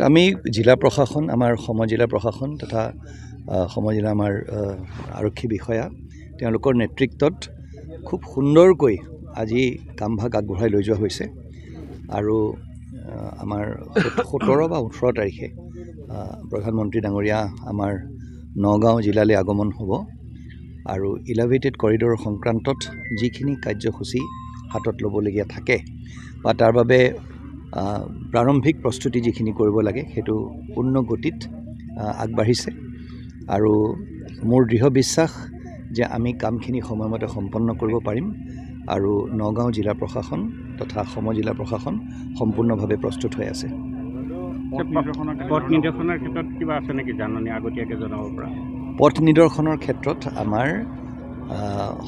আমি জিলা প্ৰশাসন আমাৰ সমজিলা প্ৰশাসন তথা সমজিলা আমাৰ আৰক্ষী বিষয়া তেওঁলোকৰ নেতৃত্বত খুব সুন্দৰকৈ আজি কামভাগ আগবঢ়াই লৈ যোৱা হৈছে আৰু আমাৰ 17 বা 18 তাৰিখে প্ৰধানমন্ত্ৰী ডাঙৰীয়া আমাৰ নগাঁও জিলালৈ আগমন হ'ব আৰু ইলেভেটেড কৰিডৰ সংক্ৰান্তত যিখিনি কাৰ্যসূচী হাতত ল'বলগীয়া থাকে বা তাৰ বাবে প্ৰাৰম্ভিক প্ৰস্তুতি যিখিনি কৰিব লাগে সেইটো পূৰ্ণ গতিত আগবাঢ়িছে আৰু মোৰ দৃঢ় বিশ্বাস যে আমি কামখিনি সময়মতে সম্পন্ন কৰিব পাৰিম আৰু নগাঁও জিলা প্ৰশাসন তথা সমজিলা প্ৰশাসন সম্পূৰ্ণভাৱে প্ৰস্তুত হৈ আছে। পথ নিৰ্দেশনৰ ক্ষেত্ৰত কিবা আছে নেকি জাননী আগতীয়াকৈ জনাব পৰা? পথ নিৰ্দেশনৰ ক্ষেত্ৰত আমাৰ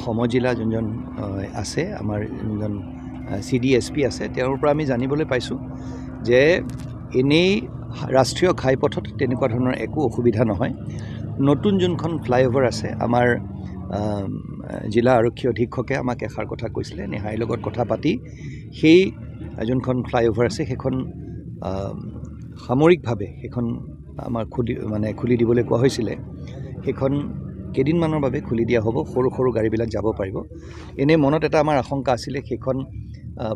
সমজিলা যোনজন আছে আমাৰ যোনজন CDSP আছে তেওঁৰ পৰা আমি জানিবলৈ পাইছোঁ যে এনেই ৰাষ্ট্ৰীয় ঘাইপথত তেনেকুৱা ধৰণৰ একো অসুবিধা নহয়। নতুন যোনখন ফ্লাইঅভাৰ আছে আমাৰ জিলা আৰক্ষী অধীক্ষকে আমাক এষাৰ কথা কৈছিলে, নেহাইৰ লগত কথা পাতি সেই যোনখন ফ্লাইঅভাৰ আছে সেইখন সামৰিকভাৱে সেইখন আমাৰ খুলি দিবলৈ কোৱা হৈছিলে। সেইখন কেইদিনমানৰ বাবে খুলি দিয়া হ'ব, সৰু সৰু গাড়ীবিলাক যাব পাৰিব। এনেই মনত এটা আমাৰ আশংকা আছিলে সেইখন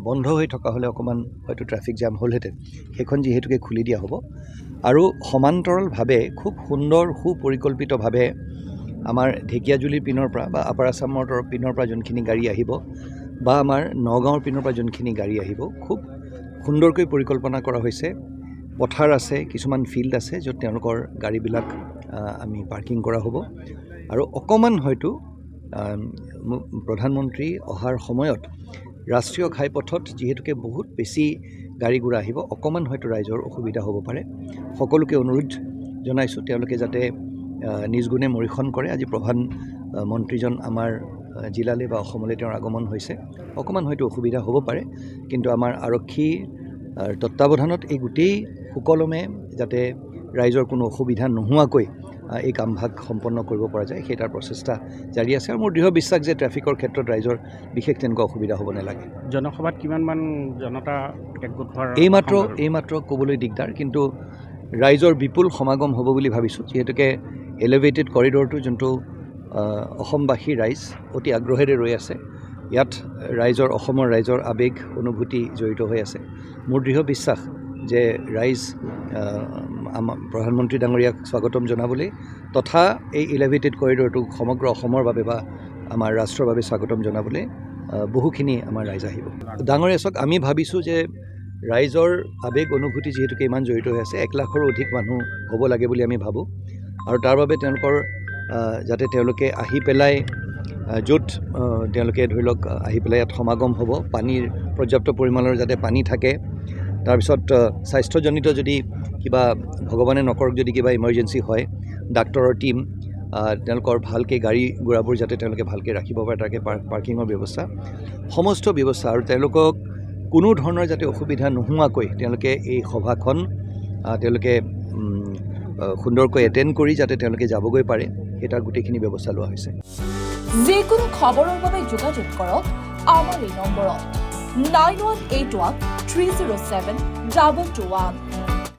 বন্ধ হৈ থকা হ'লে অকণমান হয়তো ট্ৰাফিক জাম হ'লহেঁতেন। সেইখন যিহেতুকে খুলি দিয়া হ'ব আৰু সমান্তৰালভাৱে খুব সুন্দৰ সুপৰিকল্পিতভাৱে আমাৰ ঢেকীয়াজুলিৰ পিনৰ পৰা বা আপাৰ আছামৰ পিনৰ পৰা যোনখিনি গাড়ী আহিব বা আমাৰ নগাঁৱৰ পিনৰ পৰা যোনখিনি গাড়ী আহিব খুব সুন্দৰকৈ পৰিকল্পনা কৰা হৈছে। পথাৰ আছে, কিছুমান ফিল্ড আছে য'ত তেওঁলোকৰ গাড়ীবিলাক আমি পাৰ্কিং কৰা হ'ব আৰু অকণমান হয়তো প্ৰধানমন্ত্ৰী অহাৰ সময়ত ৰাষ্ট্ৰীয় ঘাইপথত যিহেতুকে বহুত বেছি গাড়ী ঘোঁৰা আহিব, অকণমান হয়তো ৰাইজৰ অসুবিধা হ'ব পাৰে। সকলোকে অনুৰোধ জনাইছোঁ তেওঁলোকে যাতে নিজ গুণে মৰিখন কৰে। আজি প্ৰধানমন্ত্ৰীজন আমাৰ জিলালৈ বা অসমলৈ তেওঁৰ আগমন হৈছে, অকণমান হয়তো অসুবিধা হ'ব পাৰে, কিন্তু আমাৰ আৰক্ষীৰ তত্বাৱধানত এই গোটেই সুকলমে যাতে ৰাইজৰ কোনো অসুবিধা নোহোৱাকৈ এই কামভাগ সম্পন্ন কৰিব পৰা যায় সেই তাৰ প্ৰচেষ্টা জাৰি আছে আৰু মোৰ দৃঢ় বিশ্বাস যে ট্ৰেফিকৰ ক্ষেত্ৰত ৰাইজৰ বিশেষ তেনেকুৱা অসুবিধা হ'ব নালাগে। জনসভাত কিমানমান জনতা একগোট হোৱাৰ এইমাত্ৰ ক'বলৈ দিগদাৰ, কিন্তু ৰাইজৰ বিপুল সমাগম হ'ব বুলি ভাবিছোঁ, যিহেতুকে এলিভেটেড কৰিডৰটো যোনটো অসমবাসী ৰাইজ অতি আগ্ৰহেৰে ৰৈ আছে। ইয়াত অসমৰ ৰাইজৰ আৱেগ অনুভূতি জড়িত হৈ আছে। মোৰ দৃঢ় বিশ্বাস যে ৰাইজ আমাৰ প্ৰধানমন্ত্ৰী ডাঙৰীয়াক স্বাগতম জনাবলৈ তথা এই এলিভেটেড কৰিডৰটো সমগ্ৰ অসমৰ বাবে বা আমাৰ ৰাষ্ট্ৰৰ বাবে স্বাগতম জনাবলৈ বহুখিনি আমাৰ ৰাইজ আহিব। ডাঙৰীয়া চাওক, আমি ভাবিছোঁ যে ৰাইজৰ আৱেগ অনুভূতি যিহেতুকে ইমান জড়িত হৈ আছে, 1 লাখৰো অধিক মানুহ হ'ব লাগে বুলি আমি ভাবোঁ আৰু তাৰ বাবে যাতে তেওঁলোকে আহি পেলাই য'ত তেওঁলোকে ধৰি লওক আহি পেলাই ইয়াত সমাগম হ'ব, পানীৰ পৰ্যাপ্ত পৰিমাণৰ যাতে পানী থাকে, তাৰপিছত স্বাস্থ্যজনিত যদি কিবা ভগৱানে নকৰক যদি কিবা ইমাৰ্জেঞ্চি হয়, ডাক্তৰৰ টীম তেওঁলোকৰ ভালকৈ গাড়ী ঘোঁৰাবোৰ যাতে তেওঁলোকে ভালকৈ ৰাখিব পাৰে, তাকে পাৰ্কিঙৰ ব্যৱস্থা সমস্ত ব্যৱস্থা আৰু তেওঁলোকক কোনো ধৰণৰ যাতে অসুবিধা নোহোৱাকৈ তেওঁলোকে এই সভাখন তেওঁলোকে সুন্দৰকৈ এটেণ্ড কৰি যাতে তেওঁলোকে যাবগৈ পাৰে সেই তাৰ গোটেইখিনি ব্যৱস্থা লোৱা হৈছে। যিকোনো খবৰৰ বাবে যোগাযোগ কৰক আমাৰ এই নম্বৰত 9181 307 2221।